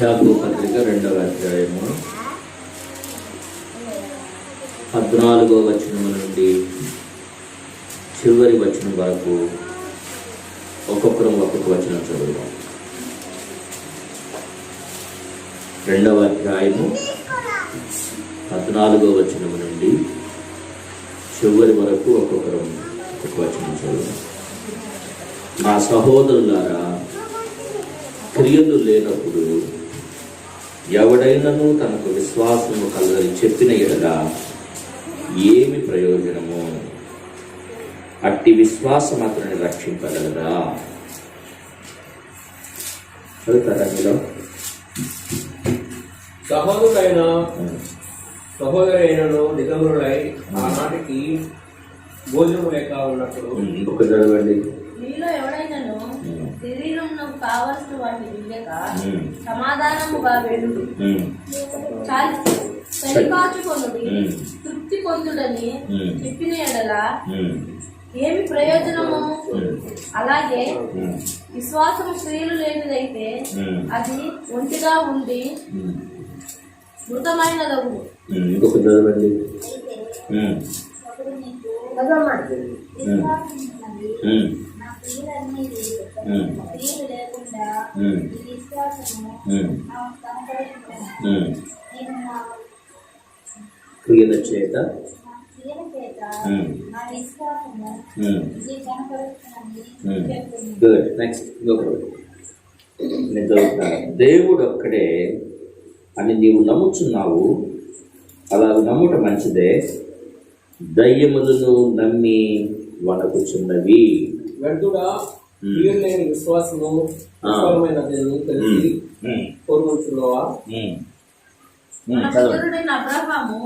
యాకోబు పత్రిక 2వ అధ్యాయము 14వ వచనం నుండి చివరి వచనం వరకు ఒక్కొక్కరం ఒక్కొక్క వచనం చదువుదాం. 2వ అధ్యాయము 14వ వచనం నుండి చివరి వరకు ఒక్కొక్కరం ఒక్కొక్క వచనం చదువుదాం. నా సహోదరులారా, క్రియలు లేనప్పుడు ఎవడైనను తనకు విశ్వాసము కలగని చెప్పిన ఎడల ఏమి ప్రయోజనము? అట్టి విశ్వాసం అతనిని రక్షింపగలదా? సహోదరైనను నిజములై ఆనాటికి భోజనము లేక ఉన్నప్పుడు ఇంకొక చదవండి. మీలో ఎవడైనాను శరీరంలో కావలసిన వాటిని వియ్యక సమాధానముగా వెళ్ళు చలికాచుకొనుడి తృప్తి పొందుడని చెప్పిన ఎడల ఏమి ప్రయోజనము? అలాగే విశ్వాసము క్రియలు లేనిదైతే అది ఒంటిగా ఉండి మృతమైనదగును. ఇంకొక చదవండి. క్రియల చేత గుడ్. నెక్స్ట్ దేవుడు ఒక్కడే అని నీవు నమ్ముచున్నావు. అలా నమ్ముట మంచిదే. దయ్యములను నమ్మి వణకుచున్నవి. విశ్వాసము తెలిసి కోరుకుంటున్నావా? సోదరుడైన అబ్రహాము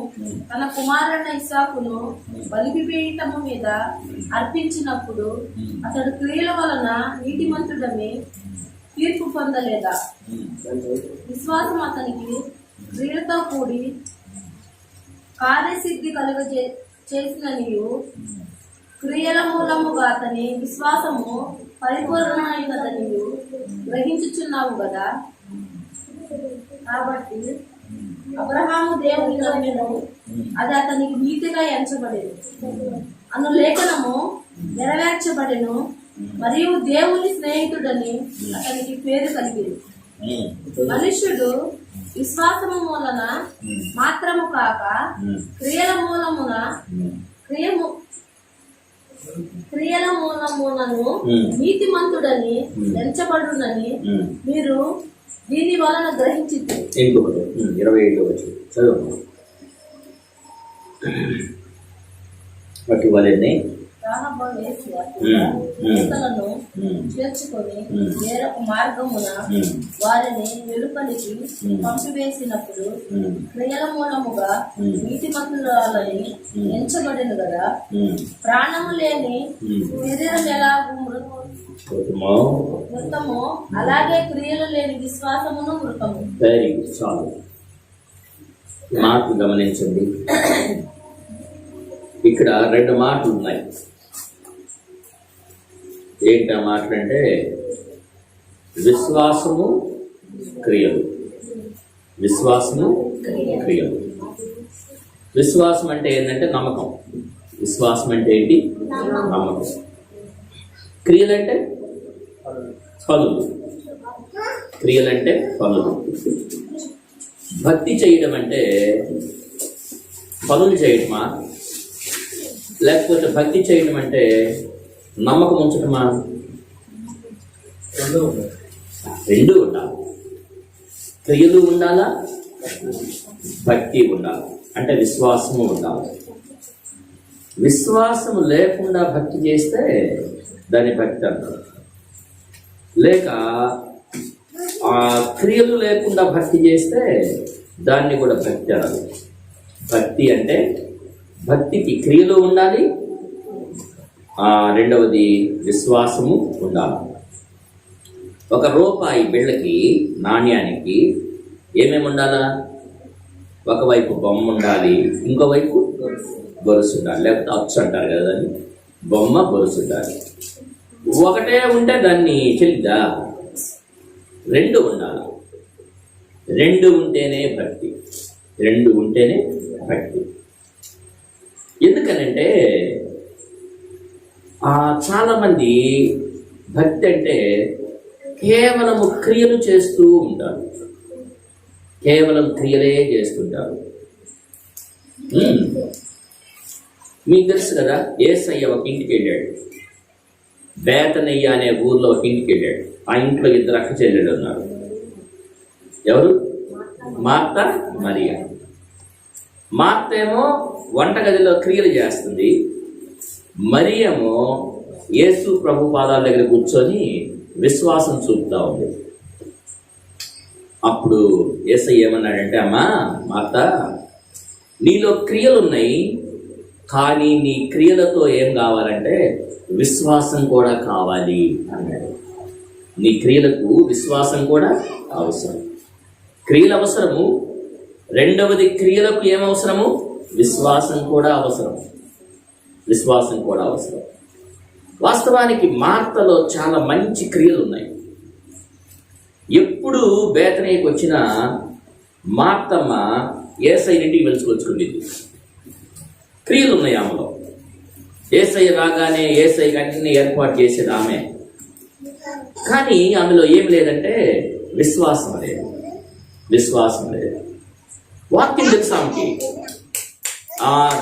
తన కుమారుడైన ఇస్సాకును బలిపీఠము మీద అర్పించినప్పుడు అతడు క్రియల వలన నీతిమంతుడని తీర్పు పొందలేదా? విశ్వాసం అతనికి క్రియలతో కూడి కార్యసిద్ధి చేసిన నీవు క్రియల మూలముగా అతని విశ్వాసము పరిపూర్ణమైనదని గ్రహించుచున్నావు కదా. కాబట్టి అబ్రహాము దేవుని నమ్మెను, అది అతనికి నీతిగా ఎంచబడేది అను లేఖనము నెరవేర్చబడెను, మరియు దేవుని స్నేహితుడని అతనికి పేరు కలిగింది. మనుష్యుడు విశ్వాసము మూలన మాత్రము కాక క్రియల మూలమునను నీతిమంతుడని ఎంచబడునని మీరు దీని వలన గ్రహించింది. 25 చదువు. వాటి వలనే చేర్చుకొని వేరొక మార్గమున వారిని వెలుపలికి పంపివేసినప్పుడు క్రియల మూలముగా నీతిమంతురాలని ఎంచబడిన కదా. ప్రాణము లేని శరీరం ఎలాగూ మృతము, అలాగే క్రియలు లేని విశ్వాసమును మృతము. Very good. చాలు. మాట గమనించండి. ఇక్కడ 2 మాటలు ఉన్నాయి. ఏంటి ఆ మాటలు అంటే విశ్వాసము, క్రియలు. విశ్వాసము, క్రియలు. విశ్వాసం అంటే ఏంటంటే నమ్మకం. విశ్వాసం అంటే ఏంటి? నమ్మకం. క్రియలంటే పనులు. క్రియలంటే పనులు. భక్తి చేయడం అంటే పనులు చేయటమా, లేకపోతే భక్తి చేయడం అంటే నమ్మకం ఉంచటమా? రెండు ఉండాలి. క్రియలు ఉండాలా, భక్తి ఉండాలి. అంటే విశ్వాసము ఉండాలి. విశ్వాసము లేకుండా భక్తి చేస్తే దాన్ని భక్తి అంటారు. లేక ఆ క్రియలు లేకుండా భక్తి చేస్తే దాన్ని కూడా భక్తి అనాలి. భక్తి అంటే భక్తికి క్రియలు ఉండాలి, రెండవది విశ్వాసము ఉండాలి. ₹1 బిళ్ళకి, నాణ్యానికి ఏమేమి ఉండాలా? ఒకవైపు బొమ్మ ఉండాలి, ఇంకోవైపు గొలుసు ఉండాలి. లేకపోతే అచ్చు అంటారు కదా దాన్ని. బొమ్మ, గొలుసు ఉండాలి. ఒకటే ఉంటే దాన్ని చెల్లిద్దా? 2 ఉండాలి. రెండు ఉంటేనే భక్తి. రెండు ఉంటేనే భక్తి. ఎందుకనంటే చాలామంది భక్తి అంటే కేవలము క్రియలు చేస్తూ ఉంటారు. కేవలం క్రియలే చేస్తుంటారు. మీకు తెలుసు కదా, యేసయ్య ఒక ఇంటికి వెళ్ళాడు. బేతనయ్య అనే ఊర్లో ఒక ఇంటికి వెళ్ళాడు. ఆ ఇంట్లో ఇద్దరు అక్క చెల్లెలు ఉన్నారు. ఎవరు? మార్త, మరియా. మార్త ఏమో వంటగదిలో క్రియలు చేస్తుంది. మరియేమో యేసు ప్రభు పాదాల దగ్గర కూర్చొని విశ్వాసం చూపుతా ఉంది. అప్పుడు యేసయ్య ఏమన్నాడంటే, అమ్మా మార్త, నీలో క్రియలు ఉన్నాయి, కానీ నీ క్రియలతో ఏం కావాలంటే విశ్వాసం కూడా కావాలి అన్నాడు. నీ క్రియలకు విశ్వాసం కూడా అవసరం. క్రియలు అవసరము. రెండవది, క్రియలకు ఏమవసరము? విశ్వాసం కూడా అవసరం. విశ్వాసం కూడా అవసరం. వాస్తవానికి మార్తలో చాలా మంచి క్రియలు ఉన్నాయి. ఎప్పుడు బేతనీకి వచ్చిన మార్తమ్మ యేసయ్య ఇంటికి పిలుచుకొచ్చుకునేది. క్రియలు ఉన్నాయి ఆమెలో. యేసయ్య రాగానే యేసయ్యకి అన్ని ఏర్పాటు చేసేది ఆమె. కానీ ఆమెలో ఏం లేదంటే విశ్వాసం లేదు. విశ్వాసం లేదు. వాక్యం తెలుసు ఆమెకి.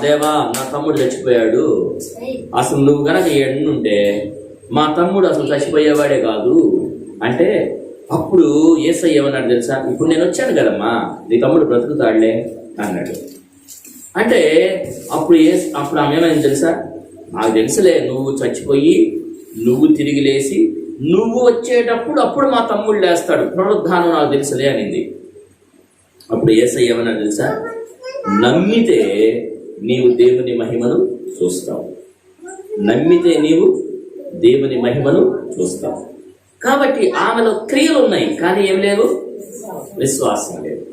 దేవా, నా తమ్ముడు చచ్చిపోయాడు, అసలు నువ్వు గనక ఎన్నుంటే మా తమ్ముడు అసలు చచ్చిపోయేవాడే కాదు అంటే, అప్పుడు యేసయ్య ఏమన్నాడు తెలుసా? ఇప్పుడు నేను వచ్చాను కదమ్మా, నీ తమ్ముడు బ్రతుకుతాడులే అన్నాడు. అంటే అప్పుడు ఆమె ఏమైంది తెలుసా? నాకు తెలుసులే, నువ్వు చచ్చిపోయి నువ్వు తిరిగి లేచి నువ్వు వచ్చేటప్పుడు అప్పుడు మా తమ్ముడు లేస్తాడు, పునరుద్ధానం నాకు తెలుసులే అనింది. అప్పుడు యేసయ్య ఏమన్నాడు తెలుసా? నమ్మితే నీవు దేవుని మహిమను చూస్తావు. నమ్మితే నీవు దేవుని మహిమను చూస్తావు. కాబట్టి ఆమెలో క్రియలు ఉన్నాయి, కానీ ఏం లేవు? విశ్వాసం లేదు.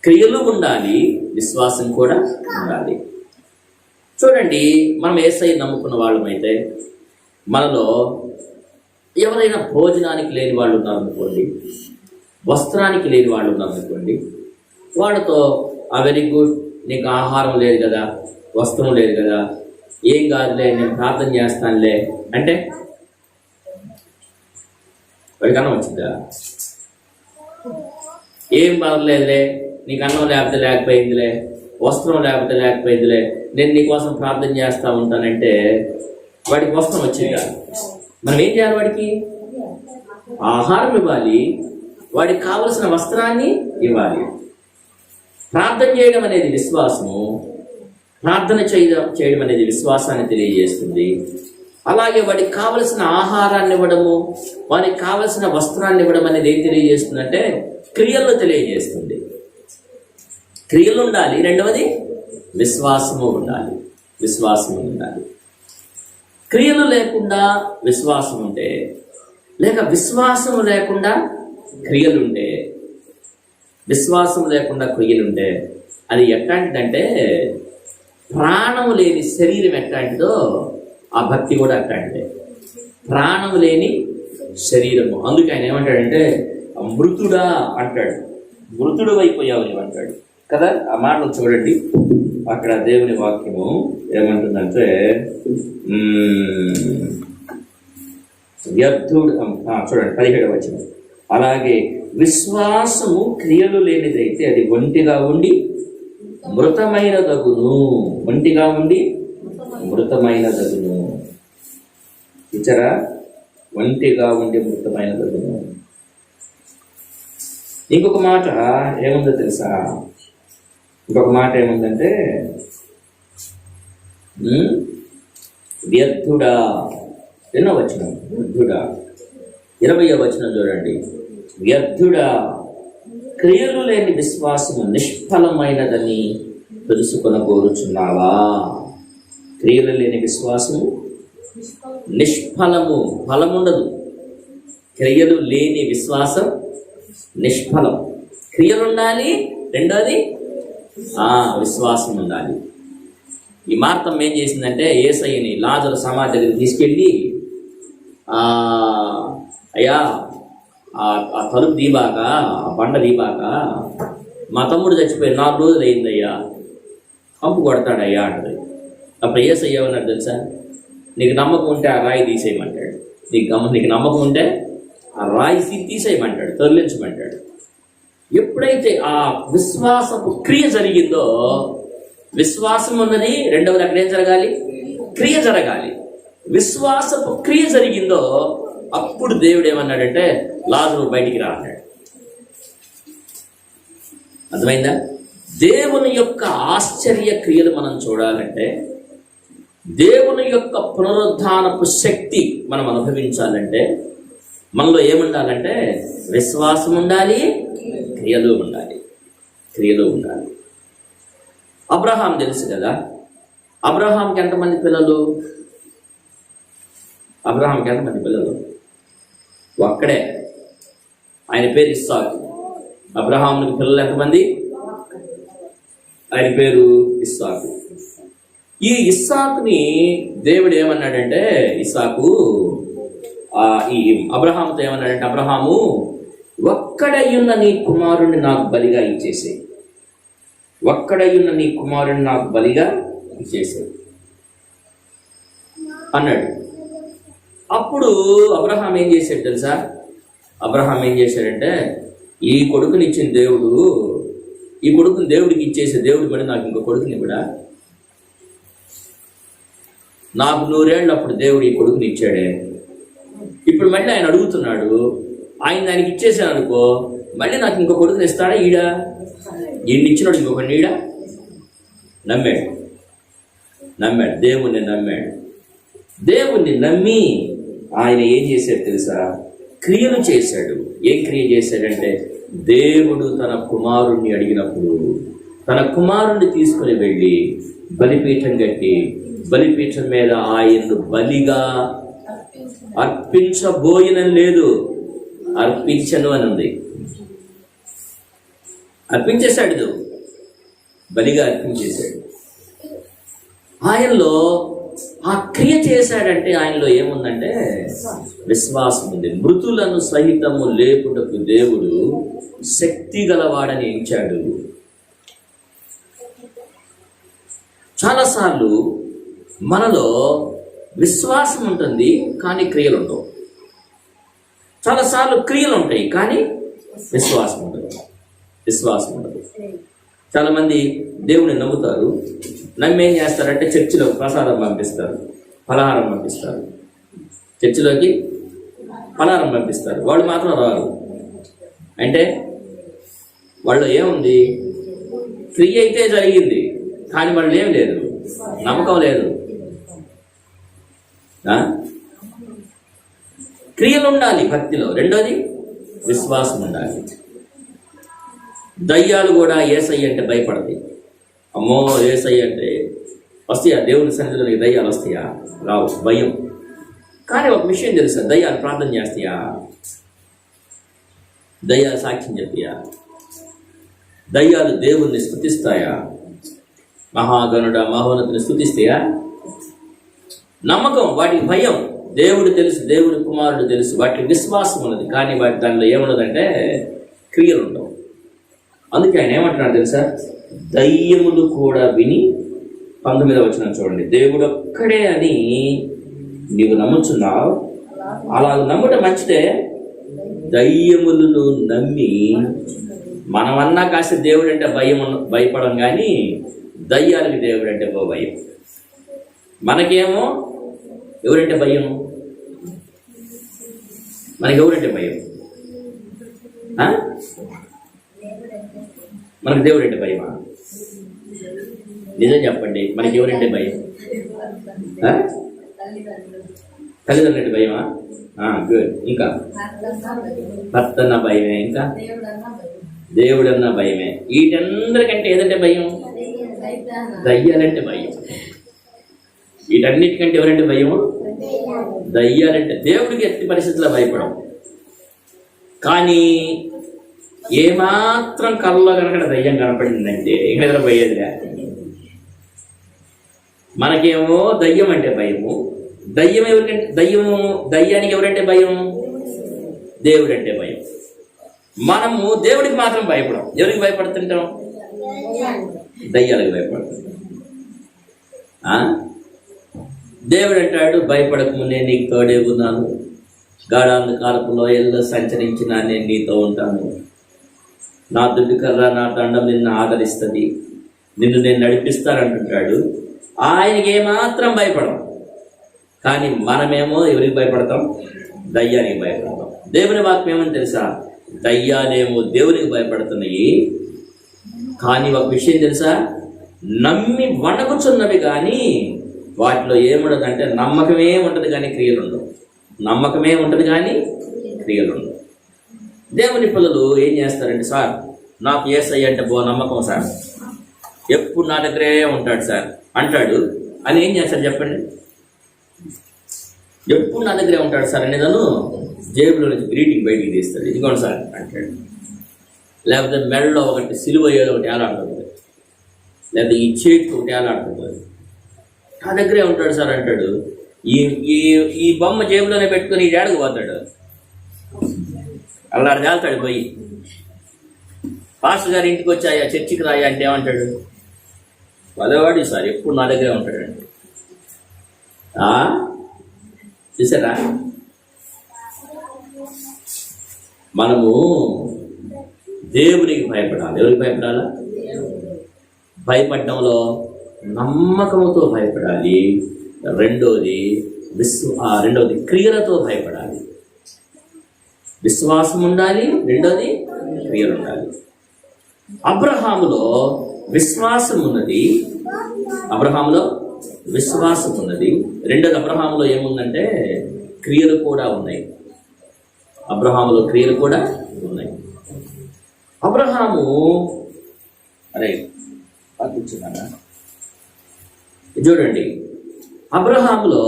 క్రియలు ఉండాలి, విశ్వాసం కూడా ఉండాలి. చూడండి, మనం యేసయ్య నమ్ముకున్న వాళ్ళమైతే మనలో ఎవరైనా భోజనానికి లేని వాళ్ళు ఉన్నారనుకోండి, వస్త్రానికి లేని వాళ్ళు ఉన్నారనుకోండి, వాళ్ళతో వెరీ గుడ్, నీకు ఆహారం లేదు కదా, వస్త్రం లేదు కదా, ఏం కాదులే, నేను ప్రార్థన చేస్తానులే అంటే వాడికి అన్నం వచ్చిందా? ఏం పర్లేదులే, నీకు అన్నం లేకపోతే లేకపోయిందిలే, వస్త్రం లేకపోతే లేకపోయిందిలే, నేను నీకోసం ప్రార్థన చేస్తూ ఉంటానంటే వాడికి వస్త్రం వచ్చిందా? మనం ఏం చేయాలి? వాడికి ఆహారం ఇవ్వాలి, వాడికి కావలసిన వస్త్రాన్ని ఇవ్వాలి. ప్రార్థన చేయడం అనేది విశ్వాసము. ప్రార్థన చేయడం అనేది విశ్వాసాన్ని తెలియజేస్తుంది. అలాగే వాడికి కావలసిన ఆహారాన్ని ఇవ్వడము, వారికి కావలసిన వస్త్రాన్ని ఇవ్వడం అనేది ఏం తెలియజేస్తుందంటే క్రియల్లో తెలియజేస్తుంది. క్రియలు ఉండాలి, రెండవది విశ్వాసము ఉండాలి. విశ్వాసము ఉండాలి. క్రియలు లేకుండా విశ్వాసం ఉంటే, లేక విశ్వాసము లేకుండా క్రియలుంటే, విశ్వాసం లేకుండా క్రియలుంటే అది ఎట్లాంటిదంటే ప్రాణము లేని శరీరం ఎట్లాంటిదో ఆ భక్తి కూడా అట్లాంటిదే. ప్రాణము లేని శరీరము. అందుకే ఆయన ఏమంటాడంటే మృతుడా అంటాడు. మృతుడు అయిపోయావు నువ్వు అంటాడు కదా. ఆ మాటలు చూడండి, అక్కడ దేవుని వాక్యము ఏమంటుందంటే వ్యర్థుడు. చూడండి 17వ వచనం. అలాగే విశ్వాసము క్రియలు లేనిదైతే అది ఒంటిగా ఉండి మృతమైన దగును. ఒంటిగా ఉండి మృతమైన దగును. ఇచ్చరా, ఒంటిగా ఉండి మృతమైన దగును. ఇంకొక మాట ఏముందో తెలుసా? ఇంకొక మాట ఏముందంటే వ్యర్థుడా. ఎన్నో వచనం? వ్యర్థుడా. 20వ వచనం చూడండి. వ్యర్థుడా, క్రియలు లేని విశ్వాసము నిష్ఫలమైనదని తెలుసుకొని కోరుచున్నావా? క్రియలు లేని విశ్వాసము నిష్ఫలము, ఫలముండదు. క్రియలు లేని విశ్వాసం నిష్ఫలం. క్రియలు ఉండాలి, రెండోది విశ్వాసం ఉండాలి. ఈ మార్తమ్మ ఏం చేసిందంటే యేసయ్యని లాజరు సమాధి దగ్గరికి తీసుకెళ్ళి, అయ్యా ఆ తలుపు దీబాక, ఆ బండ దీబాక, మా తమ్ముడు చచ్చిపోయి 4 రోజులు అయిందయ్యా, కంపు కొడతాడయ్యా అంటది. అప్పుడు ఏసయ్య ఏమన్నాడు తెలుసా? నీకు నమ్మకం ఉంటే ఆ రాయి తీసేయమంటాడు. నీకు నమ్మకం ఉంటే ఆ రాయి తీసేయమంటాడు, తొలగించమంటాడు. ఎప్పుడైతే ఆ విశ్వాసపు క్రియ జరిగిందో, విశ్వాసం ఉన్నది, రెండవది అక్కడ ఏం జరగాలి? క్రియ జరగాలి. విశ్వాసపు క్రియ జరిగిందో అప్పుడు దేవుడు ఏమన్నాడంటే లాజరు బయటికి రా అన్నాడు. అర్థమైందా? దేవుని యొక్క ఆశ్చర్య క్రియలు మనం చూడాలంటే, దేవుని యొక్క పునరుద్ధానపు శక్తి మనం అనుభవించాలంటే మనలో ఏముండాలంటే విశ్వాసం ఉండాలి, క్రియలు ఉండాలి. అబ్రహాం తెలుసు కదా, అబ్రహాంకి ఎంతమంది పిల్లలు? ఒక్కడే, ఆయన పేరు ఇస్సాకు. అబ్రహాంకి పిల్లలు ఎంతమంది? ఆయన పేరు ఇస్సాకు. ఈ ఇస్సాకుని దేవుడు ఏమన్నాడంటే, ఈ అబ్రహాముతో ఏమన్నాడంటే, అబ్రహాము ఒక్కడయ్యున్న నీ కుమారుణ్ణి నాకు బలిగా ఇచ్చేసే, అన్నాడు. అప్పుడు అబ్రహాం ఏం చేశాడు తెలుసా? ఈ కొడుకుని ఇచ్చిన దేవుడు, ఈ కొడుకుని దేవుడికి ఇచ్చేసే, దేవుడు మరి నాకు ఇంకో కొడుకుని కూడా, నాకు 100 ఏళ్ళు అప్పుడు దేవుడు ఈ కొడుకుని ఇచ్చాడే, ఇప్పుడు మళ్ళీ ఆయన అడుగుతున్నాడు, ఆయనకి ఇచ్చేసాను అనుకో, మళ్ళీ నాకు ఇంకో కొడుకుని ఇస్తాడా? ఈయన్ని ఇచ్చినాడు ఇంకొకటి ఈడ. నమ్మాడు, దేవుణ్ణి నమ్మి ఆయన ఏం చేశాడు తెలుసా? క్రియలు చేశాడు. ఏం క్రియ చేశాడంటే, దేవుడు తన కుమారుణ్ణి అడిగినప్పుడు తన కుమారుణ్ణి తీసుకుని వెళ్ళి బలిపీఠం కట్టి, బలిపీఠం మీద ఆయన్ను బలిగా అర్పించబోయినం లేదు, అర్పించను అని ఉంది. అర్పించేశాడు, బలిగా అర్పించేశాడు. ఆయనలో ఆ క్రియ చేశాడంటే ఆయనలో ఏముందంటే విశ్వాసం ఉంది. మృతులను సహితము లేపుటకు దేవుడు శక్తి గలవాడని ఎంచాడు. చాలాసార్లు మనలో విశ్వాసం ఉంటుంది కానీ క్రియలు ఉండవు. చాలాసార్లు క్రియలు ఉంటాయి కానీ విశ్వాసం ఉండదు. చాలామంది దేవుని నమ్ముతారు, నమ్మి ఏం చేస్తారంటే చర్చిలో ప్రసాదం పంపిస్తారు, ఫలహారం పంపిస్తారు, చర్చిలోకి ఫలహారం పంపిస్తారు. వాళ్ళు మాత్రం రారు. అంటే వాళ్ళు ఏముంది? క్రియ అయితే జరిగింది కానీ వాళ్ళు ఏం లేదు, నమ్మకం లేదు. క్రియలు ఉండాలి భక్తిలో. రెండోది విశ్వాసం ఉండాలి. దయ్యాలు కూడా యేసయ్య అంటే భయపడతాయి. అమ్మో యేసయ్య అంటే వస్తాయా? దేవుని సన్నిధిలో దయ్యాలు వస్తాయా? రావు, భయం. కానీ ఒక విషయం తెలుసా? దయ్యాలు ప్రార్థన చేస్తాయా? దయ్యాలు సాక్ష్యం చెప్తాయా? దయ్యాలు దేవుణ్ణి స్తుతిస్తాయా? మహాగణుడ మహోన్నతుని స్తుతిస్తాయా? నమ్మకం, వాటికి భయం. దేవుడు తెలుసు, దేవుడి కుమారుడు తెలుసు, వాటికి విశ్వాసం ఉన్నది. కానీ వాటి దానిలో ఏమున్నదంటే క్రియలు ఉండవు. అందుకే ఆయన ఏమంటున్నాడు తెలుసా? దయ్యములు కూడా విని, 19వ వచనం చూడండి, దేవుడు ఒక్కడే అని నీవు నమ్ముచున్నావు, అలా నమ్ముట మంచిదే. దయ్యములను నమ్మి, మనమన్నా కాస్త దేవుడు అంటే భయపడం కానీ దయ్యాలకి దేవుడు అంటే భయం. మనకేమో ఎవరంటే భయం? మనకి ఎవరంటే భయం? మనకు దేవుడు అంటే భయమా? నిజం చెప్పండి, మనకి ఎవరంటే భయం? తల్లిదండ్రులు అంటే భయమా? గుడ్. ఇంకా భర్త అన్న భయమే, ఇంకా దేవుడన్న భయమే. వీటందరికంటే ఏదంటే భయం? దయ్యాలంటే భయం. వీటన్నిటికంటే ఎవరంటే భయము? దయ్యాలంటే. దేవుడికి ఎట్టి పరిస్థితుల్లో భయపడం. కానీ ఏమాత్రం కళ్ళలో కనుక దయ్యం కనపడిందంటే ఇక్కడ పోయేదిలే. మనకేమో దయ్యం అంటే భయము. దయ్యానికి ఎవరంటే భయం? దేవుడు అంటే భయం. మనము దేవుడికి మాత్రం భయపడం. ఎవరికి భయపడుతుంటాం? దయ్యాలకు భయపడుతుంటాం. దేవుడు అంటాడు, భయపడకు, నేను నీకు తోడే ఉన్నాను, గాఢాంధకారపు లోయల్లో సంచరించినా నేను నీతో ఉంటాను, నా దుడ్డు కర్ర నా దండం నిన్ను ఆదరిస్తుంది, నిన్ను నేను నడిపిస్తానంటుంటాడు. ఆయనకి ఏమాత్రం భయపడం. కానీ మనమేమో ఎవరికి భయపడతాం? దయ్యానికి భయపడతాం. దేవుని వాక్యం ఏమని తెలుసా? దయ్యాలేమో దేవునికి భయపడుతున్నాయి, కానీ ఒక విషయం తెలుసా? నమ్మి వణకుచున్నవి కానీ వాటిలో ఏముండదంటే నమ్మకమే ఉంటుంది కానీ క్రియలు ఉండవు. నమ్మకమే ఉంటుంది కానీ క్రియలు ఉండవు. దేవుని పిల్లలు ఏం చేస్తారంటే, సార్ నాకు యేసయ్య అంటే నమ్మకం సార్, ఎప్పుడు నా దగ్గరే ఉంటాడు సార్ అంటాడు అని ఏం చేస్తారు చెప్పండి? ఎప్పుడు నా దగ్గరే ఉంటాడు సార్ అనేదాను జేబులో నుంచి గ్రీటింగ్ బయటికి తీస్తాడు, ఇదిగోండి సార్ అంటాడు. లేకపోతే మెడలో ఒకటి సిలువ ఏదో ఒకటి ఏలాడుతుంది, లేకపోతే ఈ చేతికి ఒకటి ఏలాడుతుంది, నా దగ్గరే ఉంటాడు సార్ అంటాడు. ఈ బొమ్మ జేబులోనే పెట్టుకుని ఈ ఏడకు పోతాడు, అల్లాడు తేల్తాడు పోయి. పాస్టర్ గారి ఇంటికి వచ్చాయా, చర్చికి రాయా అంటే ఏమంటాడు? పదవాడు సార్ ఎప్పుడు నా దగ్గరే ఉంటాడండి. చూసారా? మనము దేవునికి భయపడాలి. ఎవరికి భయపడాలా? భయపడడంలో నమ్మకంతో భయపడాలి. రెండోది క్రియలతో భయపడాలి. విశ్వాసం ఉండాలి, రెండోది క్రియలు ఉండాలి. అబ్రహాములో విశ్వాసం ఉన్నది. రెండోది అబ్రహాములో ఏముందంటే క్రియలు కూడా ఉన్నాయి. అబ్రహాములో క్రియలు కూడా ఉన్నాయి. అబ్రహాము చూడండి, అబ్రహాములో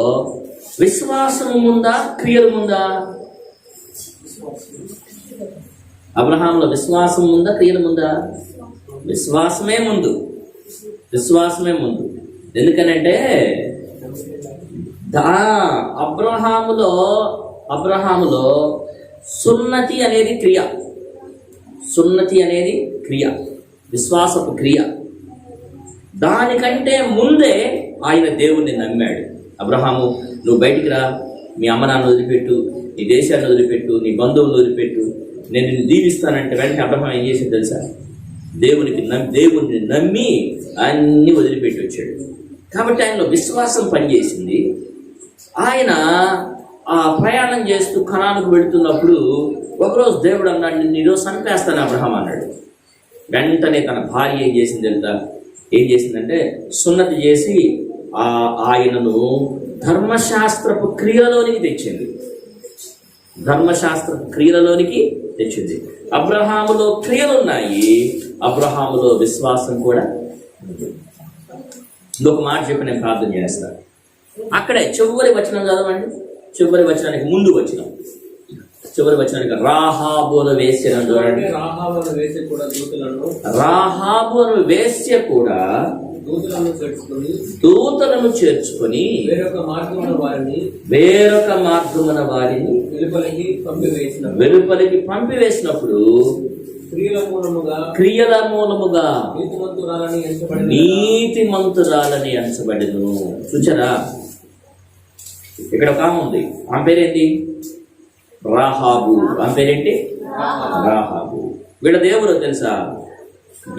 విశ్వాసం ఉందా, క్రియలు ఉందా? అబ్రహాములో విశ్వాసం ఉందా, క్రియలు ఉందా? విశ్వాసమే ముందు. ఎందుకనంటే అబ్రహాములో సున్నతి అనేది క్రియ, విశ్వాసపు క్రియ. దానికంటే ముందే ఆయన దేవుణ్ణి నమ్మాడు. అబ్రహాము, నువ్వు బయటికి రా, మీ అమ్మ నాన్న వదిలిపెట్టు, నీ దేశాన్ని వదిలిపెట్టు, నీ బంధువులు వదిలిపెట్టు, నేను నిన్ను దీవిస్తానంటే వెంటనే అబ్రహాం ఏం చేసింది తెలుసా? దేవుణ్ణి నమ్మి అన్ని వదిలిపెట్టి వచ్చాడు. కాబట్టి ఆయనలో విశ్వాసం పనిచేసింది. ఆయన ఆ ప్రయాణం చేస్తూ కనానుకు వెళుతున్నప్పుడు ఒకరోజు దేవుడు అన్నాడు, నిన్ను ఈరోజు చంపేస్తాను అబ్రహాం అన్నాడు. వెంటనే తన భార్య ఏం చేసిందంటే సున్నతి చేసి ఆయనను ధర్మశాస్త్రపు క్రియలలోనికి తెచ్చింది. అబ్రహాములో క్రియలున్నాయి, అబ్రహాములో విశ్వాసం కూడా. ఇంకొక మాట చెప్పి నేను ప్రార్థన చేస్తాను. అక్కడే చివరి వచనం చదవండి. చివరి వచనానికి ముందు వచనం, చివరి వచనానికి రాహాబును వేశ్య చూడండి. రాహాబును వేశ్య కూడా దూతలను చేర్చుకొని వేరొక మార్గమున వారిని వెలుపలికి పంపివేసినప్పుడు క్రియల మూలముగా నీతిమంతురాలని ఎంచబడెను. చూచారా? ఇక్కడ ఒక ఆమె ఉంది, ఆమె పేరేంటి? రాహాబు. ఆమె పేరేంటి? రాహాబు. వీళ్ళ దేవుడు తెలుసా?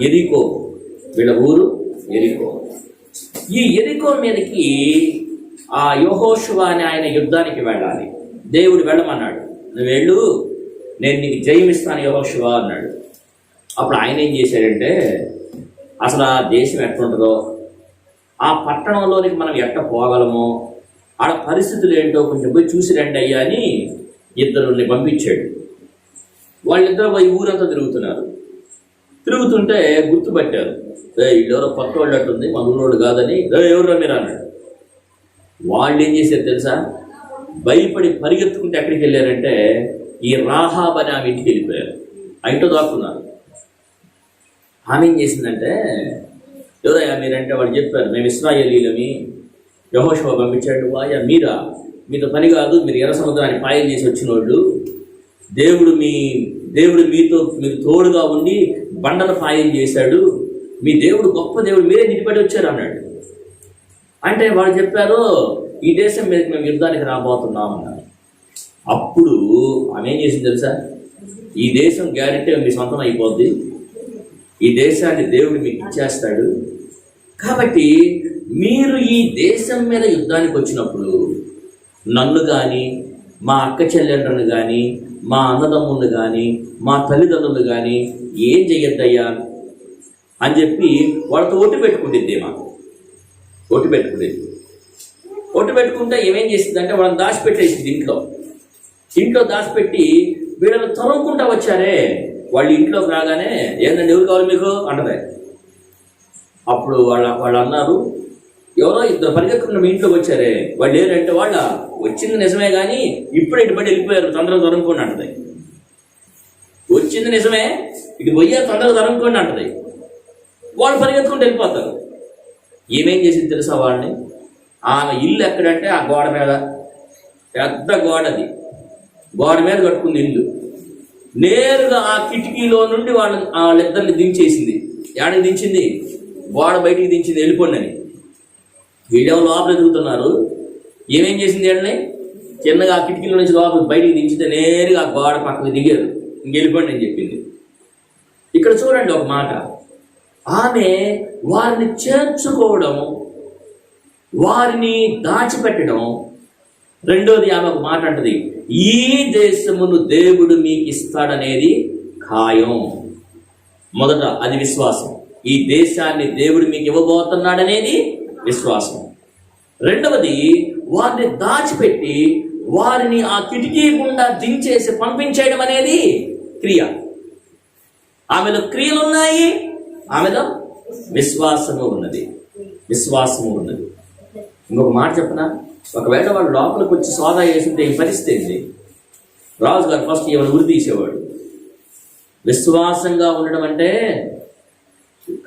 ఎరికో. వీళ్ళ ఊరు ఎరికో. ఈ ఎరికో మీదకి ఆ యెహోషువ అనే ఆయన యుద్ధానికి వెళ్ళాలి. దేవుడు వెళ్ళమన్నాడు, నువ్వు వెళ్ళు, నేను నీకు జయమిస్తాను యెహోషువ అన్నాడు. అప్పుడు ఆయన ఏం చేశాడంటే, అసలు ఆ దేశం ఎట్లుంటుందో, ఆ పట్టణంలోనికి మనం ఎట్ట పోగలమో, ఆడ పరిస్థితులు ఏంటో కొంచెం పోయి చూసి రండి అయ్యా అని ఇద్దరుని పంపించాడు. వాళ్ళిద్దరు పోయి ఊరంతా తిరుగుతుంటే గుర్తుపట్టారు. వీళ్ళెవరో కొత్త వాళ్ళు అట్టుంది, మన ఊరోళ్ళు కాదని. ఎవరో మీరు అన్నాడు. వాళ్ళు ఏం చేశారు తెలుసా? భయపడి పరిగెత్తుకుంటే ఎక్కడికి వెళ్ళారంటే ఈ రాహాబ్ అని ఆమె ఇంటికి వెళ్ళిపోయారు. ఆ ఇంట్లో దాక్కున్నారు. ఆమె ఏం చేసిందంటే, ఎవరయ్యా మీరంటే వాళ్ళు చెప్పారు, మేము ఇశ్రాయేలీలమి, యెహోషువ పంపించాడు. వాయా మీరా? మీతో పని కాదు, మీరు ఎర్ర సముద్రాన్ని పాయలు చేసి వచ్చిన వాళ్ళు, దేవుడు మీకు తోడుగా ఉండి బండల పాయం చేశాడు, మీ దేవుడు గొప్ప దేవుడు, మీరే నిలబడి వచ్చారు అన్నాడు. అంటే వాళ్ళు చెప్పారు, ఈ దేశం మీదకి మేము యుద్ధానికి రాబోతున్నాం అన్నారు. అప్పుడు ఆమె ఏం చేసింది తెలుసా? ఈ దేశం గ్యారెంటీ మీ సొంతం అయిపోద్ది, ఈ దేశాన్ని దేవుడు మీకు ఇచ్చేస్తాడు, కాబట్టి మీరు ఈ దేశం మీద యుద్ధానికి వచ్చినప్పుడు నన్ను కానీ, మా అక్క చెల్లెళ్ళను కానీ, మా అన్నదమ్ములను కానీ, మా తల్లిదండ్రులు కానీ ఏం చెయ్యొద్దయ్యా అని చెప్పి వాళ్ళతో ఒట్టు పెట్టుకుంటుంది. ఒట్టు పెట్టుకుంటే ఏమేం చేసిందంటే వాళ్ళని దాచిపెట్టేసింది. ఇంట్లో దాచిపెట్టి వీళ్ళని తరుముకుంటా వచ్చారే, వాళ్ళు ఇంట్లోకి రాగానే ఏంటంటే ఎవరు కావాలి మీకు అంటదే. అప్పుడు వాళ్ళు అన్నారు, ఎవరో ఇద్దరు పరిగెత్తుకున్న మీ ఇంట్లోకి వచ్చారే, వాళ్ళు ఏంటంటే వాళ్ళ వచ్చింది నిజమే కానీ ఇప్పుడు ఇటు పడి వెళ్ళిపోయారు, తొందరగా తరుముకోండి అంటది. వచ్చింది నిజమే, ఇటు పోయారు, తొందరగా తరుముకోండి అంటది. వాళ్ళు పరిగెత్తుకుంటూ వెళ్ళిపోతారు. ఏమేం చేసింది తెలుసా వాళ్ళని? ఆమె ఇల్లు ఎక్కడంటే ఆ గోడ మీద, పెద్ద గోడది, గోడ మీద కట్టుకుంది ఇల్లు. నేరుగా ఆ కిటికీలో నుండి వాళ్ళిద్దరిని దించేసింది. ఏడకి దించింది? గోడ బయటికి దించింది, వెళ్ళిపోండి అని. వీళ్ళెవరు లోపల ఎదుగుతున్నారు. ఏమేం చేసింది ఏడని? చిన్నగా ఆ కిటికీలో నుంచి లోపల బయటికి దించితే నేరుగా ఆ గోడ పక్కకు దిగారు, ఇంకెళ్ళిపోండి అని చెప్పింది. ఇక్కడ చూడండి ఒక మాట, ఆమె వారిని చేర్చుకోవడం, వారిని దాచిపెట్టడం. రెండోది ఆమె ఒక మాట అంటది, ఈ దేశమును దేవుడు మీకు ఇస్తాడనేది ఖాయం. మొదట అది విశ్వాసం, ఈ దేశాన్ని దేవుడు మీకు ఇవ్వబోతున్నాడనేది విశ్వాసం. రెండవది వారిని దాచిపెట్టి వారిని ఆ కిటికీ గుండా దించేసి పంపించేయడం అనేది క్రియ. ఆమెలో క్రియలు ఉన్నాయి, ఆమెలో విశ్వాసము ఉన్నది. ఇంకొక మాట చెప్పనా, ఒకవేళ వాళ్ళు లోపలికి వచ్చి సోదా వేసింటే ఈ పరిస్థితి ఏంటి? రాజుగారు ఫస్ట్ ఏమైనా ఉరి తీసేవాడు. విశ్వాసంగా ఉండడం అంటే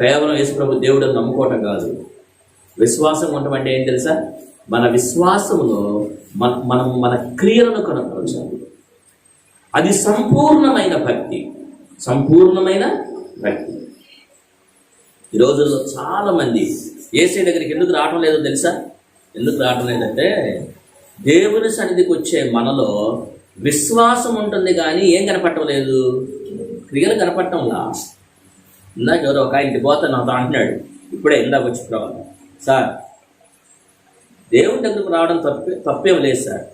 కేవలం యేసుప్రభు దేవుడిని నమ్ముకోవటం కాదు. విశ్వాసం ఉండటం అంటే ఏం తెలుసా? మన విశ్వాసములో మనం మన క్రియలను కనపరచాలి. అది సంపూర్ణమైన భక్తి. ఈ రోజుల్లో చాలా మంది యేసయ్య దగ్గరికి ఎందుకు రావటం లేదో తెలుసా? ఎందుకు రావటం లేదంటే దేవుని సన్నిధికి వచ్చే మనలో విశ్వాసం ఉంటుంది కానీ ఏం కనపడటం లేదు, క్రియలు కనపడటంలా. ఇందాక ఎవరో ఒక ఇంటికి పోతా నాతో అంటున్నాడు, ఇప్పుడే ఇందాక వచ్చి సార్ దేవుని దగ్గరకు రావడం తప్పేం లేదు సార్,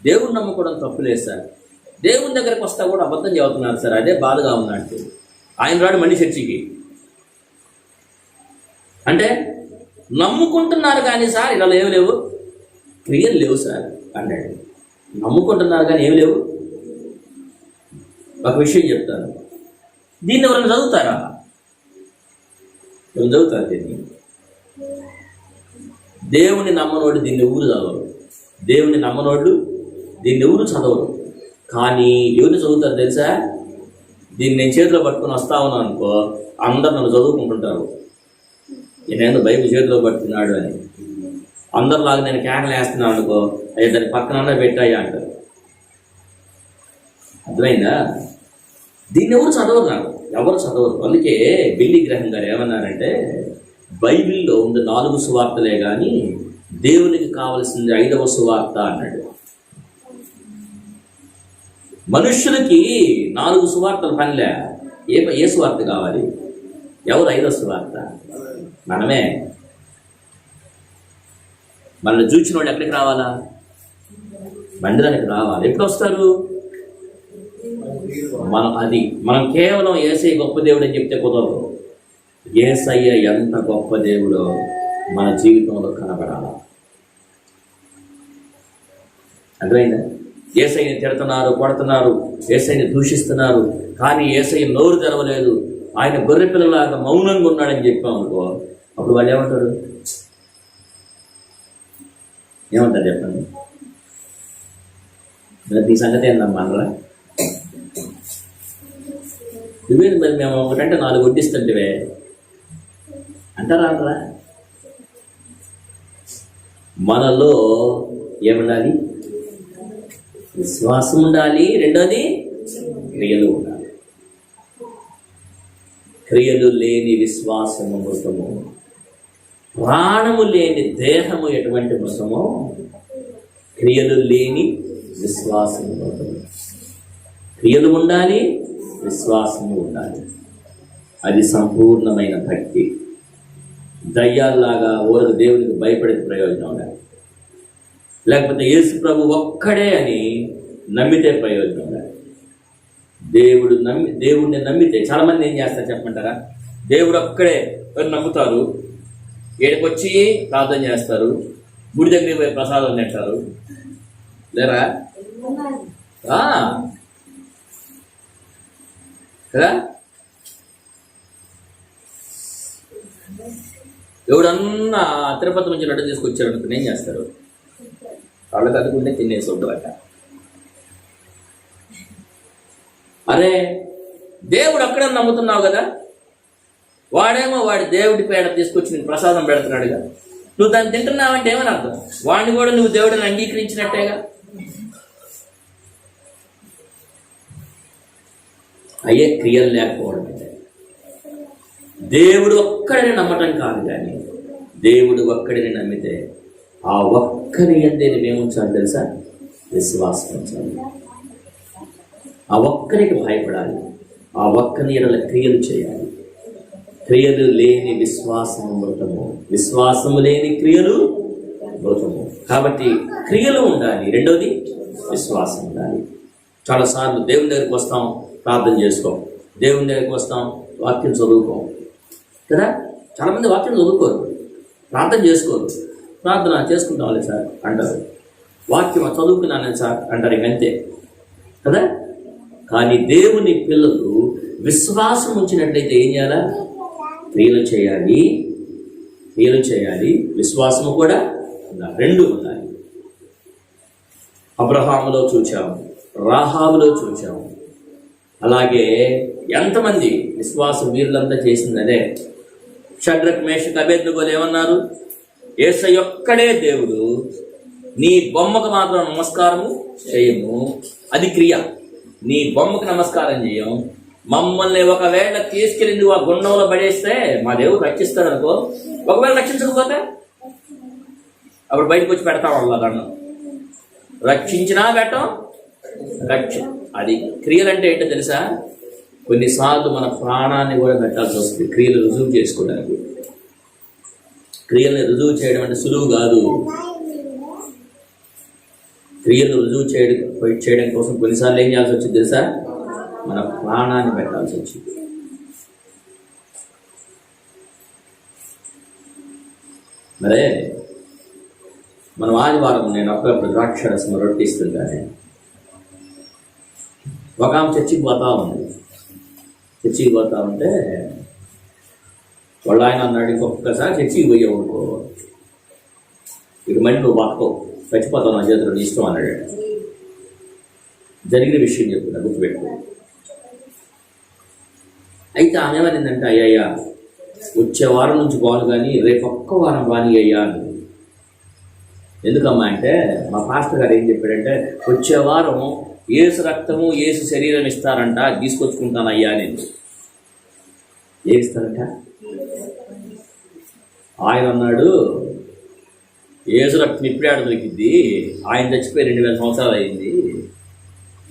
దేవుని నమ్ముకోవడం తప్పు లేదు సార్, దేవుని దగ్గరకు వస్తా కూడా అబద్ధం చెబుతున్నారు సార్, అదే బాధగా ఉందంటే. ఆయన రాడు మళ్ళీ చర్చికి అంటే నమ్ముకుంటున్నారు కానీ సార్ ఇలా లేవు, క్రియలు లేవు సార్ అన్నాడు. నమ్ముకుంటున్నారు కానీ ఏమి లేవు. ఒక విషయం చెప్తాను, దీన్ని ఎవరైనా చదువుతారా? ఎవరు చదువుతారు దీన్ని? దేవుని నమ్మనోడు దీన్ని ఎవరు చదవరు, దేవుని నమ్మనోళ్ళు దీన్ని ఎవరు చదవరు. కానీ ఎవరు చదువుతారు తెలుసా? దీన్ని నేను చేతిలో పట్టుకొని వస్తా ఉన్నాను అనుకో, అందరు నన్ను చదువుకుంటుంటారు, నేనేందో బైబిల్ చేతిలో పట్టుకున్నాడు అని. అందరిలాగా నేను కేకలు వేస్తున్నాను అనుకో, అయ్యే దాన్ని పక్కన పెట్టాయి అంటారు. అర్థమైందా? దీన్ని ఎవరు చదవరు. అందుకే బిల్లీ గ్రహం గారు ఏమన్నారంటే, బైబిల్లో ఉంది 4 సువార్తలే కానీ దేవునికి కావలసింది 5వ సువార్త అన్నాడు. మనుష్యులకి 4 సువార్తలు పనిలే, ఏ సువార్త కావాలి? ఎవరు 5వ సువార్త? మనమే. మనల్ని చూచిన వాళ్ళు ఎక్కడికి రావాలా? మందిరానికి రావాలి. ఎప్పుడు వస్తారు? మనం కేవలం యేసయ్య గొప్ప దేవుడు అని చెప్తే కుదరదు. యేసయ్య ఎంత గొప్ప దేవుడో మన జీవితంలో కనబడాలి. అర్థమైందా? యేసయ్యని తిడుతున్నారు, కొడుతున్నారు, యేసయ్యని దూషిస్తున్నారు, కానీ యేసయ్య నోరు తెరవలేదు, ఆయన గొర్రె పిల్లలాగా మౌనంగా ఉన్నాడని చెప్పామనుకో, అప్పుడు వాళ్ళు ఏమంటారు చెప్పండి? ఈ సంగతి ఏందమ్మా అనరా? ఇవేంటి మరి మేము ఒకటంటే 4 వడ్డిస్తుంటే అంటారా అనరా? మనలో ఏముండాలి? విశ్వాసం ఉండాలి. రెండోది క్రియలు ఉండాలి. క్రియలు లేని విశ్వాసము మృతము. ప్రాణము లేని దేహము ఎటువంటి మృతమో, క్రియలు లేని విశ్వాసము మృతము. క్రియలు ఉండాలి, విశ్వాసము ఉండాలి. అది సంపూర్ణమైన భక్తి. దయ్యాల్లాగా ఊరకు దేవునికి భయపడే ప్రయోజనం లేదు. లేకపోతే యేసు ప్రభు ఒక్కడే అని నమ్మితే ప్రయోజనం లేదు. దేవుడిని నమ్మితే చాలామంది ఏం చేస్తారు చెప్పమంటారా? దేవుడు ఒక్కడే అని నమ్ముతారు, ఏడుకొచ్చి ప్రార్థన చేస్తారు, గుడి దగ్గరికి పోయి ప్రసాదం తింటారు. లేరా కదా? ఎవడన్నా తిరుపతి నుంచి లడ్డు తీసుకొచ్చారు అనుకుని ఏం చేస్తారు? వాళ్ళకి అదుకుంటే తినేసి ఉంటారట. అరే దేవుడు అక్కడ నమ్ముతున్నావు కదా, వాడేమో వాడి దేవుడి పేడ తీసుకొచ్చి నేను ప్రసాదం పెడుతున్నాడుగా, నువ్వు దాన్ని తింటున్నావంటే ఏమని అర్థం? వాడిని కూడా నువ్వు దేవుడిని అంగీకరించినట్టేగా. అయ్యే క్రియలు లేకపోవడం అంటే దేవుడు ఒక్కడిని నమ్మటం కాదు, కానీ దేవుడు ఒక్కడిని నమ్మితే ఆ ఒక్కరి యందే ఏముంచాలి తెలుసా? విశ్వాసం ఉంచాలి. ఆ ఒక్కరికి భయపడాలి, ఆ ఒక్కని ఎడల క్రియలు చేయాలి. క్రియలు లేని విశ్వాసము మృతము, విశ్వాసము లేని క్రియలు మృతము. కాబట్టి క్రియలు ఉండాలి. రెండోది విశ్వాసం ఉండాలి. చాలాసార్లు దేవుని దగ్గరికి వస్తాం, ప్రార్థన చేసుకోం. దేవుని దగ్గరికి వస్తాం, వాక్యం చదువుకోం కదా. చాలామంది వాక్యం చదువుకోరు, ప్రార్థన చేసుకోరు. ప్రార్థన చేసుకుంటాంలే సార్ అంటారు, వాక్యం చదువుకున్నాను సార్ అంటారు, ఇంకంతే కదా. కానీ దేవుని పిల్లలు విశ్వాసం ఉంచినట్లయితే ఏం చేయాలా? క్రియలు చేయాలి. క్రియలు చేయాలి, విశ్వాసము కూడా ఉండాలి. రెండు ఉండాలి. అబ్రహాములో చూచాము, రాహాబులో చూచాము. అలాగే ఎంతమంది విశ్వాసం వీరులంతా చేసింది అదే. షడ్రక్ మేషక్ అబేద్నెగోలు ఏమన్నారు? యేసయ్య ఒక్కడే దేవుడు, నీ బొమ్మకు మాత్రం నమస్కారము చేయము. అది క్రియ. నీ బొమ్మకు నమస్కారం చేయం. మమ్మల్ని ఒకవేళ తీసుకెళ్ళి నువ్వు ఆ గుండంలో పడేస్తే మా దేవుడు రక్షిస్తాడు అనుకో. ఒకవేళ రక్షించకపోతే అప్పుడు బయటకు వచ్చి పెడతాం వాళ్ళ దండం. రక్షించినా పెట్టం, అది క్రియలు అంటే ఏంటో తెలుసా? కొన్నిసార్లు మన ప్రాణాన్ని కూడా పెట్టాల్సి వస్తుంది క్రియలు రుజువు చేసుకోవడానికి. క్రియలను రుజువు చేయడం అంటే సులువు కాదు. క్రియలు రుజువు చేయడం కోసం కొన్నిసార్లు ఏం చేయాల్సి వచ్చింది తెలుసా? మన ప్రాణాన్ని పెట్టాల్సి వచ్చింది. మరే మనం ఆదివారం నేను అప్పుడప్పుడు ద్రాక్షరసం రొట్టిస్తుంటానే. ఒక ఆమె చర్చికి పోతా ఉంది. చర్చికి పోతా ఉంటే వాళ్ళ ఆయన అన్నాడు, ఇంకొకసారి చర్చికి పోయావు అనుకో, ఇక మళ్ళీ నువ్వు బతకవు, చచ్చిపోతావు నా చేతిలో, నీ ఇష్టం అన్నాడు. జరిగిన విషయం చెప్తున్నా, గుర్తుపెట్టుకో. అయితే ఆమె ఏమనిందంటే, అయ్యా వచ్చే వారం నుంచి బాను, కానీ రేపు ఒక్క వారం బాని అయ్యా అని. ఎందుకమ్మా అంటే, మా పాస్టర్ గారు ఏం చెప్పాడంటే, వచ్చే వారం యేసు రక్తము యేసు శరీరం ఇస్తారంట, తీసుకొచ్చుకుంటాను అయ్యా నేను. ఏమి ఇస్తారంట? ఆయన అన్నాడు, యేసు రక్తం ఇప్పుడే ఆడ దొరికింది, ఆయన చచ్చిపోయి 2000 సంవత్సరాలు అయింది.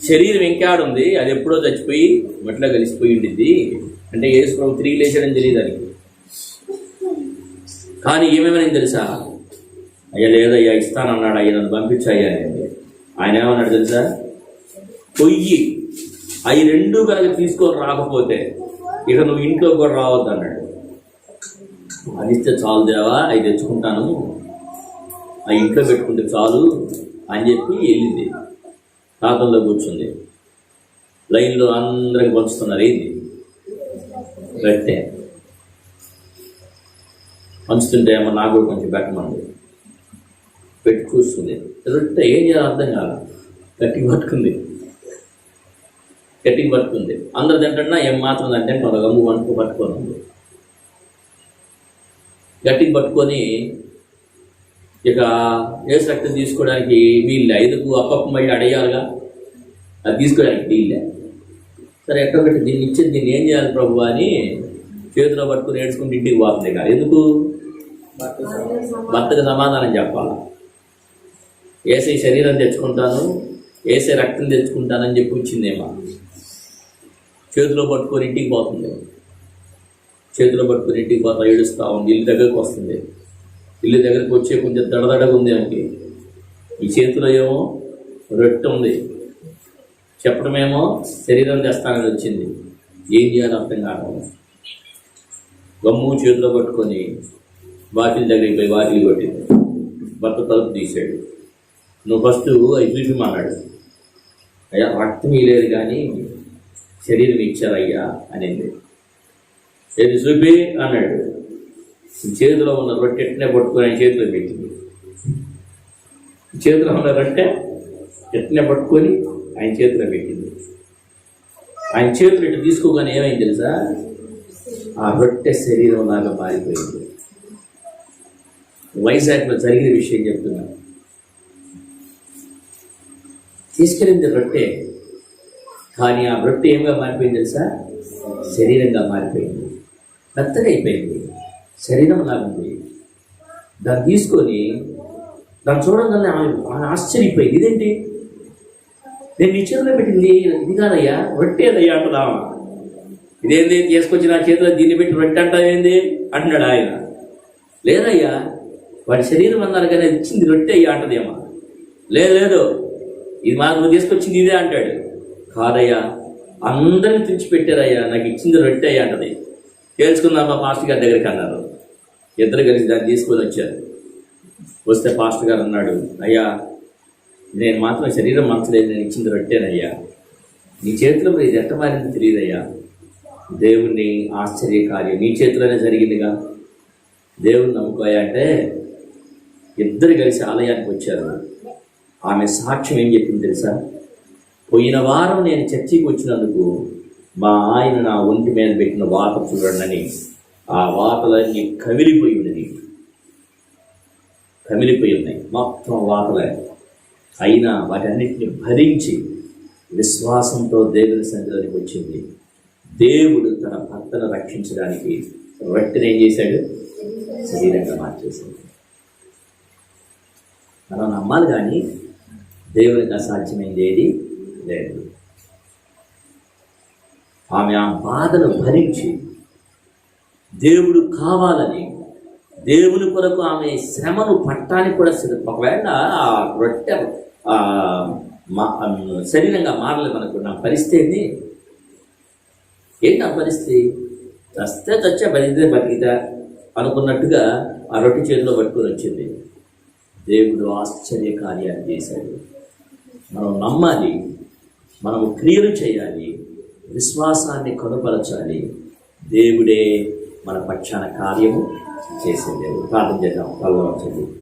శరీరం ఇంకాడుంది, అది ఎప్పుడో చచ్చిపోయి మట్టిలో కలిసిపోయి ఉండిద్ది. అంటే యేసు ప్రభు తిరిగి లేచాడని తెలియదు దానికి. కానీ ఏమేమని తెలుసా? అయ్యా లేదయ్యా ఇస్తానన్నాడు, అయ్యా నన్ను పంపించాయ్యా అని. ఆయన ఏమన్నాడు తెలుసా? పొయ్యి అవి రెండు కనుక తీసుకొని రాకపోతే ఇక నువ్వు ఇంట్లో కూడా రావద్దు అన్నాడు. అది ఇస్తే చాలు దేవా, అవి తెచ్చుకుంటాను, ఆ ఇంట్లో పెట్టుకుంటే చాలు అని చెప్పి వెళ్ళింది. ప్రార్థనలో కూర్చుంది. లైన్లో అందరికి పంచుతున్నారు. ఏంది రొట్టె పంచుతుంటే ఏమో నాకు కూడా కొంచెం పెట్టమంది. పెట్టి కూర్చుంది. రొట్టె ఏం చేయాలో అర్థం కాదు. గట్టిగా పట్టుకుంది. అందరు తింటున్నా ఏం మాత్రం అంటే ఒక గమ్ము పట్టుకొని ఉంది. గట్టిగా పట్టుకొని ఇక యేసు రక్తం తీసుకోవడానికి వీళ్ళే. ఎందుకు అప్పప్పు మళ్ళీ అడగాలిగా, అది తీసుకోవడానికి వీళ్ళే. సరే ఎట్టో ఒకటి దీన్ని ఇచ్చేది దీన్ని ఏం చేయాలి ప్రభు అని చేతిలో పట్టుకుని ఏడ్చుకుంటూ ఇంటికి పోతుంది ఇక. ఎందుకు? భర్తకు సమాధానం చెప్పాలి. ఏసై శరీరం తెచ్చుకుంటాను, ఏసై రక్తం తెచ్చుకుంటానని చెప్పి వచ్చిందేమో. చేతిలో పట్టుకొని ఇంటికి పోతుంది. చేతిలో పట్టుకుని ఇంటికి పోతా ఏడుస్తూ ఉంది. ఇల్లు దగ్గరకు వస్తుంది. ఇల్లు దగ్గరకు వచ్చే కొంచెం దడదడగా ఉంది ఆమెకి. ఈ చేతిలో ఏమో రొట్టె ఉంది, చెప్పడమేమో శరీరం తెస్తానని వచ్చింది. ఏం చేయాలో అర్థం కావడం. గమ్ము చేతిలో పట్టుకొని వాకిలి దగ్గరికి పోయి వాకిలి కొట్టింది. భర్త తలుపు తీసాడు. నువ్వు ఫస్ట్ అవి చూపిమన్నాడు. అయ్యా రక్తం లేదు కానీ శరీరం ఇచ్చారయ్యా అనింది. ఏది చూపి అన్నాడు. చేతిలో ఉన్న రొట్టె ఎట్నే పట్టుకొని ఆయన చేతిలో పెట్టింది. చేతిలో ఉన్న రొట్టె ఎట్నే పట్టుకొని ఆయన చేతిలో పెట్టింది. ఆయన చేతులు ఇటు తీసుకోగానే ఏమైంది తెలుసా? ఆ రొట్టె శరీరం లాగా మారిపోయింది. వైజాగ్లో జరిగిన విషయం చెప్తున్నాను. తీసుకెళ్ళింది రొట్టె, కానీ ఆ రొట్టె ఏమిగా మారిపోయింది తెలుసా? శరీరంగా మారిపోయింది. మెత్తగా అయిపోయింది, శరీరం లాగుంది. దాన్ని తీసుకొని దాన్ని చూడగానే ఆమె ఆశ్చర్యపోయింది. ఇదేంటి, నేను నీ చేతిలో పెట్టింది ఇది కాదయ్యా, రొట్టేదయ్యా అంటున్నా. ఇదేంది తీసుకొచ్చి నా చేతిలో దీన్ని పెట్టి రొట్టె అంటావేంది అంటున్నాడు ఆయన. లేదయ్యా, వాడి శరీరం అన్నారు కానీ అది ఇచ్చింది రొట్టె అయ్యా అంటదేమో. లేదు ఇది మాకు తీసుకొచ్చింది ఇదే అంటాడు. కాదయ్యా, అందరిని తెచ్చిపెట్టారయ్యా, నాకు ఇచ్చింది రొట్టె అయ్యా అంటది. తేల్చుకుందామా పాస్టర్ గారి దగ్గరికి అన్నారు. ఇద్దరు కలిసి దాన్ని తీసుకొని వచ్చారు. వస్తే పాస్టర్ గారు అన్నాడు, అయ్యా నేను మాత్రం శరీరం మంచలేదు, నేను ఇచ్చింది రొట్టెనయ్యా. నీ చేతిలో ఇది ఎట్ట మారింది తెలియదయ్యా. దేవుణ్ణి ఆశ్చర్య కార్యం నీ చేతిలోనే జరిగిందిగా, దేవుని నమ్ముకోయా అంటే ఇద్దరు కలిసి ఆలయానికి వచ్చారు. ఆమె సాక్ష్యం ఏం చెప్పింది తెలుసా? పోయిన వారం నేను చర్చికి వచ్చినందుకు మా ఆయన నా ఒంటి మీద పెట్టిన వాత చూడండి, ఆ వాతలన్నీ కమిలిపోయి ఉన్నాయి, మొత్తం వాతలే. అయినా వాటన్నిటిని భరించి విశ్వాసంతో దేవుని సన్నిధిలోకి వచ్చింది. దేవుడు తన భర్తను రక్షించడానికి రొట్టెని ఏం చేశాడు? శరీరంగా మార్చేశాడు. మనం నమ్మాలి కానీ దేవునికి అసాధ్యమైంది ఏది లేదు. ఆమె ఆ బాధను భరించి దేవుడు కావాలని దేవుని కొరకు ఆమె శ్రమను పట్టానికి కూడా ఒకవేళ ఆ రొట్టె శరీరంగా మారలేదు మనకు. నా పరిస్థితి ఏంటి? ఆ పరిస్థితి చస్తే చచ్చా, బతికితే బతికితా అనుకున్నట్టుగా ఆ రొట్టె చేతిలో పట్టుకొని వచ్చింది. దేవుడు ఆశ్చర్య కార్యాలు చేశాడు. మనం నమ్మాలి, మనము క్రియలు చేయాలి, విశ్వాసాన్ని కనుపరచాలి. దేవుడే మన పక్షాన కార్యము చేసే దేవుడు. ప్రార్థన చేద్దాం.